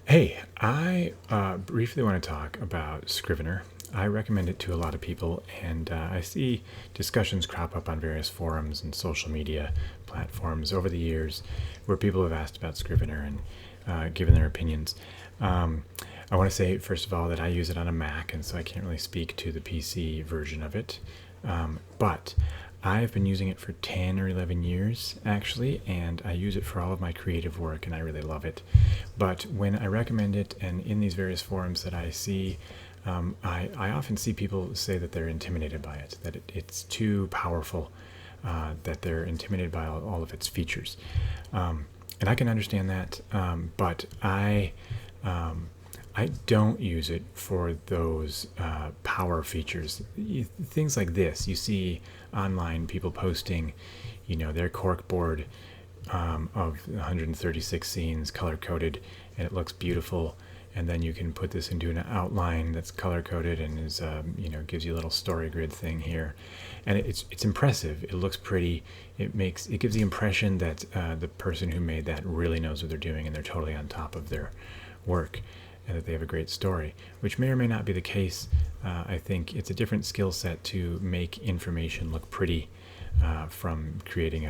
Hey, I briefly want to talk about Scrivener. I recommend it to a lot of people, and I see discussions crop up on various forums and social media platforms over the years where people have asked about Scrivener and given their opinions. I want to say, first of all, that I use it on a Mac, and so I can't really speak to the PC version of it. But I've been using it for 10 or 11 years, actually, and I use it for all of my creative work, and I really love it. But when I recommend it, and in these various forums that I see, I often see people say that they're intimidated by it, that it's too powerful, that they're intimidated by all of its features. And I can understand that, but I don't use it for those power features. Things like this, you see online people posting, their corkboard of 136 scenes color coded, and it looks beautiful. And then you can put this into an outline that's color coded and is, gives you a little story grid thing here, and it's impressive. It looks pretty. It gives the impression that the person who made that really knows what they're doing and they're totally on top of their work, and that they have a great story, which may or may not be the case. I think it's a different skill set to make information look pretty from creating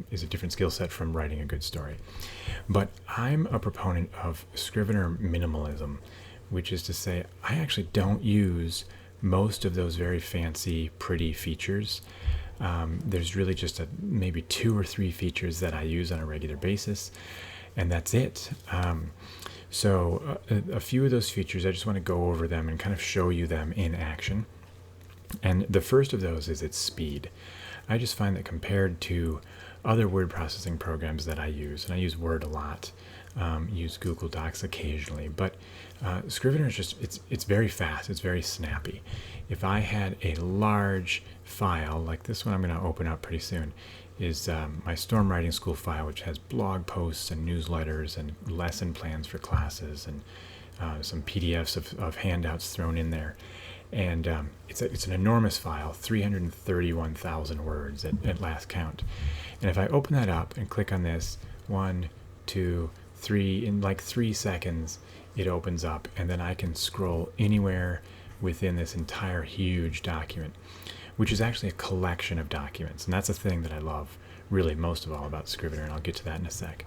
is a different skill set from writing a good story. But I'm a proponent of Scrivener Minimalism, which is to say I actually don't use most of those very fancy, pretty features. There's really just maybe 2 or 3 features that I use on a regular basis, and that's it. So a few of those features, I just want to go over them and kind of show you them in action. And the first of those is its speed. I just find that compared to other word processing programs that I use, and I use Word a lot, use Google Docs occasionally, but Scrivener is it's very fast, it's very snappy. If I had a large file, like this one I'm going to open up pretty soon, is my Storm Writing School file, which has blog posts and newsletters and lesson plans for classes and some PDFs of handouts thrown in there. And it's an enormous file, 331,000 words at last count. And if I open that up and click on this, 1, 2, 3, in like 3 seconds, it opens up, and then I can scroll anywhere within this entire huge document, which is actually a collection of documents. And that's a thing that I love really most of all about Scrivener, and I'll get to that in a sec.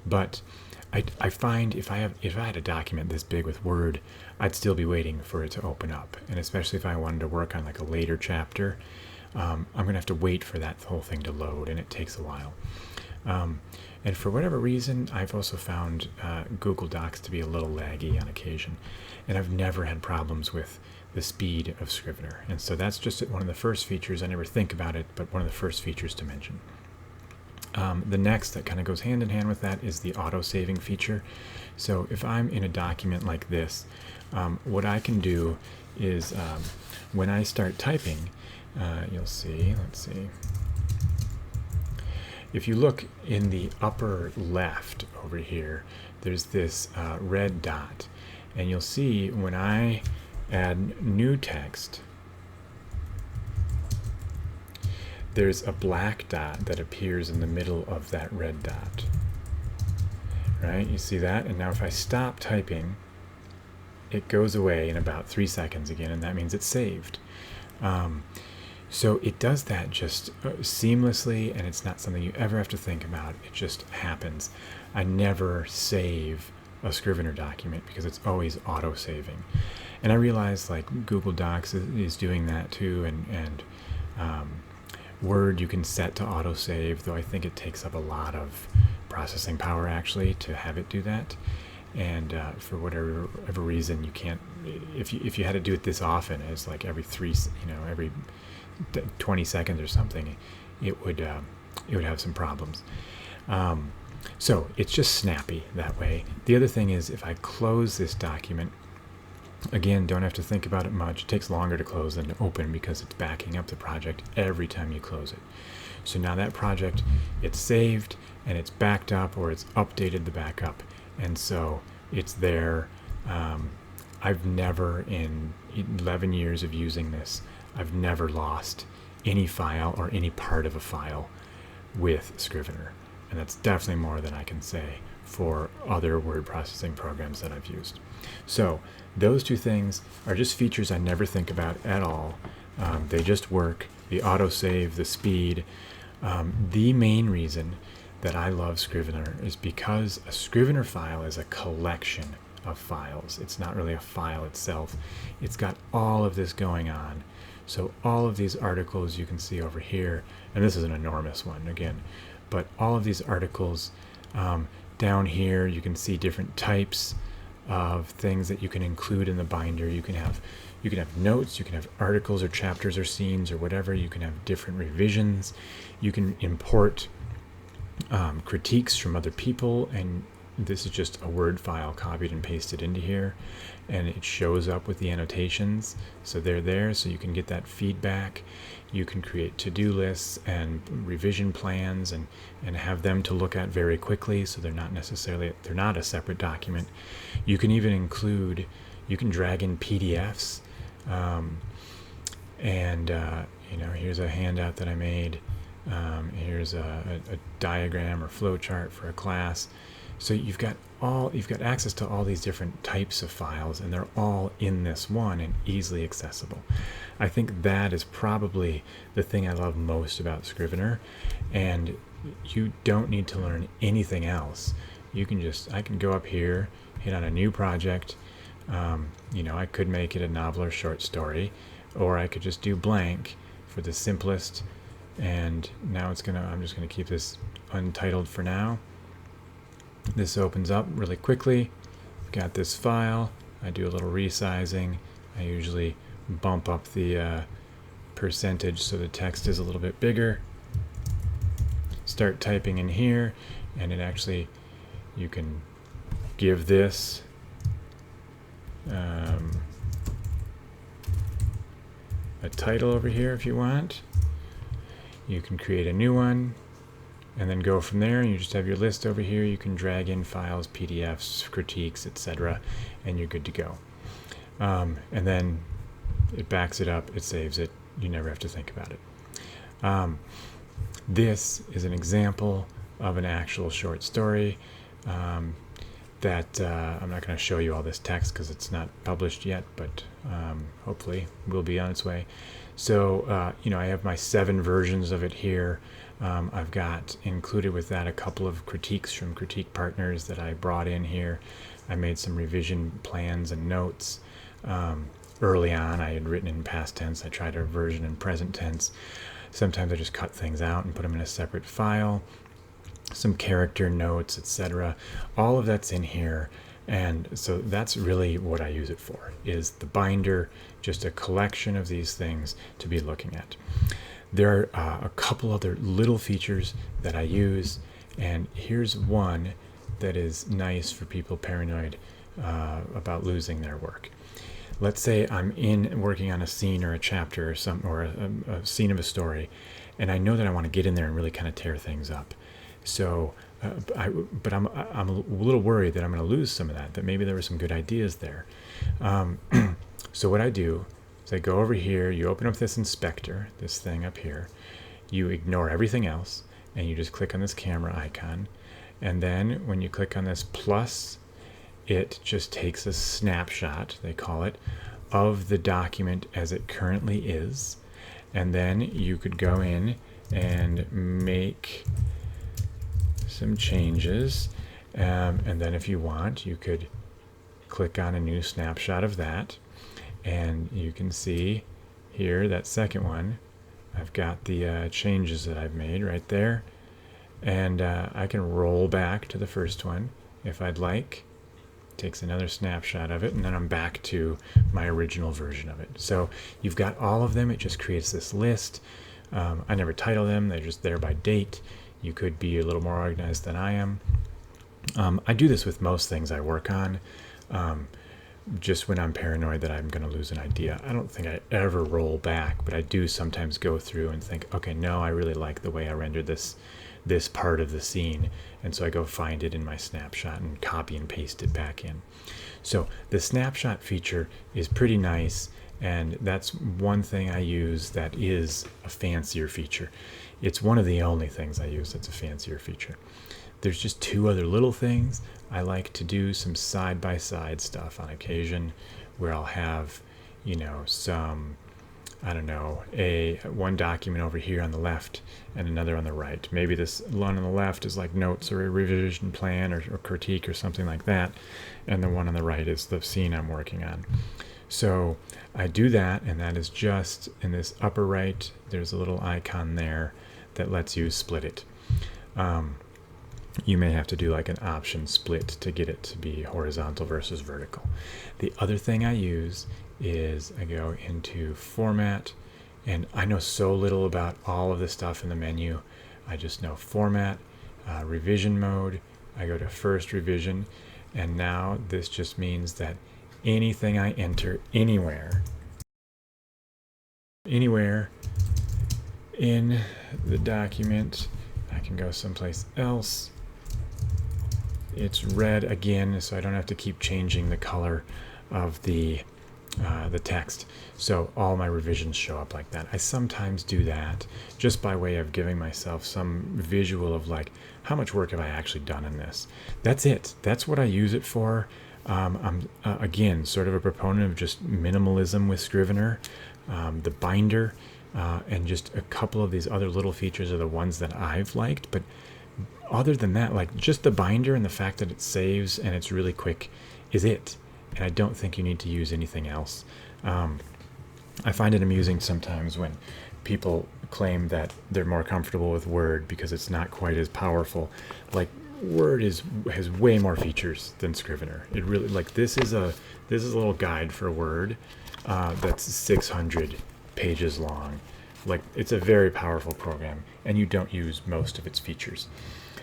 But I find if I had a document this big with Word, I'd still be waiting for it to open up. And especially if I wanted to work on like a later chapter, I'm going to have to wait for that whole thing to load, and it takes a while. And for whatever reason, I've also found Google Docs to be a little laggy on occasion. And I've never had problems with the speed of Scrivener. And so that's just one of the first features. I never think about it, but one of the first features to mention. The next that kind of goes hand in hand with that is the auto-saving feature. So if I'm in a document like this, what I can do is when I start typing, you'll see, let's see. If you look in the upper left over here, there's this red dot. And you'll see when I add new text, there's a black dot that appears in the middle of that red dot. Right? You see that? And now if I stop typing, it goes away in about 3 seconds again, and that means it's saved. So it does that just seamlessly, and it's not something you ever have to think about. It just happens. I never save a Scrivener document because it's always auto-saving. And I realize like Google Docs is doing that too, and Word you can set to autosave, though I think it takes up a lot of processing power actually to have it do that. And for whatever reason, you can't. If you had to do it this often, as like every 20 seconds or something, it would have some problems. So it's just snappy that way. The other thing is if I close this document, again, don't have to think about it much. It takes longer to close than to open because it's backing up the project every time you close it. So now that project, it's saved and it's backed up, or it's updated the backup, and so it's there. I've never, in 11 years of using this, I've never lost any file or any part of a file with Scrivener. And that's definitely more than I can say for other word processing programs that I've used. So those two things are just features I never think about at all. They just work. The autosave, the speed. The main reason that I love Scrivener is because a Scrivener file is a collection of files. It's not really a file itself. It's got all of this going on. So all of these articles you can see over here, and this is an enormous one again, but all of these articles down here, you can see different types of things that you can include in the binder. You can have notes, you can have articles or chapters or scenes or whatever. You can have different revisions. You can import critiques from other people, and this is just a Word file copied and pasted into here, and it shows up with the annotations, so they're there, so you can get that feedback. You can create to-do lists and revision plans and have them to look at very quickly, so they're not a separate document. You can even include, you can drag in PDFs, here's a handout that I made. Here's a diagram or flow chart for a class. So you've got access to all these different types of files, and they're all in this one and easily accessible. I think that is probably the thing I love most about Scrivener, and you don't need to learn anything else. I can go up here, hit on a new project. I could make it a novel or short story, or I could just do blank for the simplest. And now I'm just gonna keep this untitled for now. This opens up really quickly. I've got this file. I do a little resizing. I usually bump up the percentage so the text is a little bit bigger. Start typing in here, and you can give this a title over here if you want. You can create a new one and then go from there, and you just have your list over here. You can drag in files, PDFs, critiques, etc., and you're good to go. And then it backs it up, it saves it. You never have to think about it. This is an example of an actual short story that I'm not going to show you all this text because it's not published yet, but hopefully will be on its way. So, I have my 7 versions of it here. I've got included with that a couple of critiques from critique partners that I brought in here. I made some revision plans and notes. Early on, I had written in past tense. I tried a version in present tense. Sometimes I just cut things out and put them in a separate file. Some character notes, etc. All of that's in here. And so that's really what I use it for, is the binder, just a collection of these things to be looking at. There are a couple other little features that I use, and here's one that is nice for people paranoid about losing their work. Let's say I'm working on a scene or a chapter or a scene of a story, and I know that I want to get in there and really kind of tear things up. So, but I'm a little worried that I'm going to lose some of that maybe there were some good ideas there. So what I do is I go over here, you open up this inspector, this thing up here, you ignore everything else, and you just click on this camera icon. And then when you click on this plus, it just takes a snapshot, they call it, of the document as it currently is. And then you could go in and make some changes, and then if you want, you could click on a new snapshot of that, and you can see here that second one, I've got the changes that I've made right there, and I can roll back to the first one if I'd like. Takes another snapshot of it, and then I'm back to my original version of it. So you've got all of them. It just creates this list. I never title them, they're just there by date. You could be a little more organized than I am. I do this with most things I work on, just when I'm paranoid that I'm going to lose an idea. I don't think I ever roll back, but I do sometimes go through and think, okay, no, I really like the way I rendered this part of the scene, and so I go find it in my snapshot and copy and paste it back in. So the snapshot feature is pretty nice, and that's one thing I use that is a fancier feature. It's one of the only things I use that's a fancier feature. there's just two other little things. I like to do some side-by-side stuff on occasion where I'll have, some, I don't know, one document over here on the left and another on the right. Maybe this one on the left is like notes or a revision plan or critique or something like that, and the one on the right is the scene I'm working on. So I do that, and that is just in this upper right. There's a little icon there that lets you split it. You may have to do like an option split to get it to be horizontal versus vertical. The other thing I use is I go into Format, and I know so little about all of the stuff in the menu. I just know Format, Revision Mode. I go to First Revision, and now this just means that anything I enter anywhere in the document, I can go someplace else. It's red again, so I don't have to keep changing the color of the text. So all my revisions show up like that. I sometimes do that just by way of giving myself some visual of like, how much work have I actually done in this? That's it. That's what I use it for. I'm, again, sort of a proponent of just minimalism with Scrivener. The binder and just a couple of these other little features are the ones that I've liked. But other than that, like just the binder and the fact that it saves and it's really quick is it. And I don't think you need to use anything else. I find it amusing sometimes when people claim that they're more comfortable with Word because it's not quite as powerful. Like Word has way more features than Scrivener. It really, like, this is a little guide for Word that's 600 pages long. Like, it's a very powerful program, and you don't use most of its features.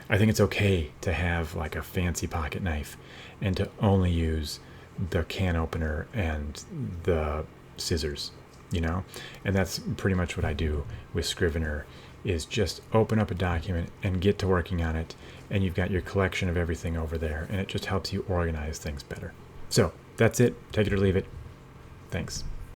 I think it's okay to have like a fancy pocket knife and to only use the can opener and the scissors, and that's pretty much what I do with Scrivener, is just open up a document and get to working on it, and you've got your collection of everything over there, and it just helps you organize things better. So that's it. Take it or leave it. Thanks.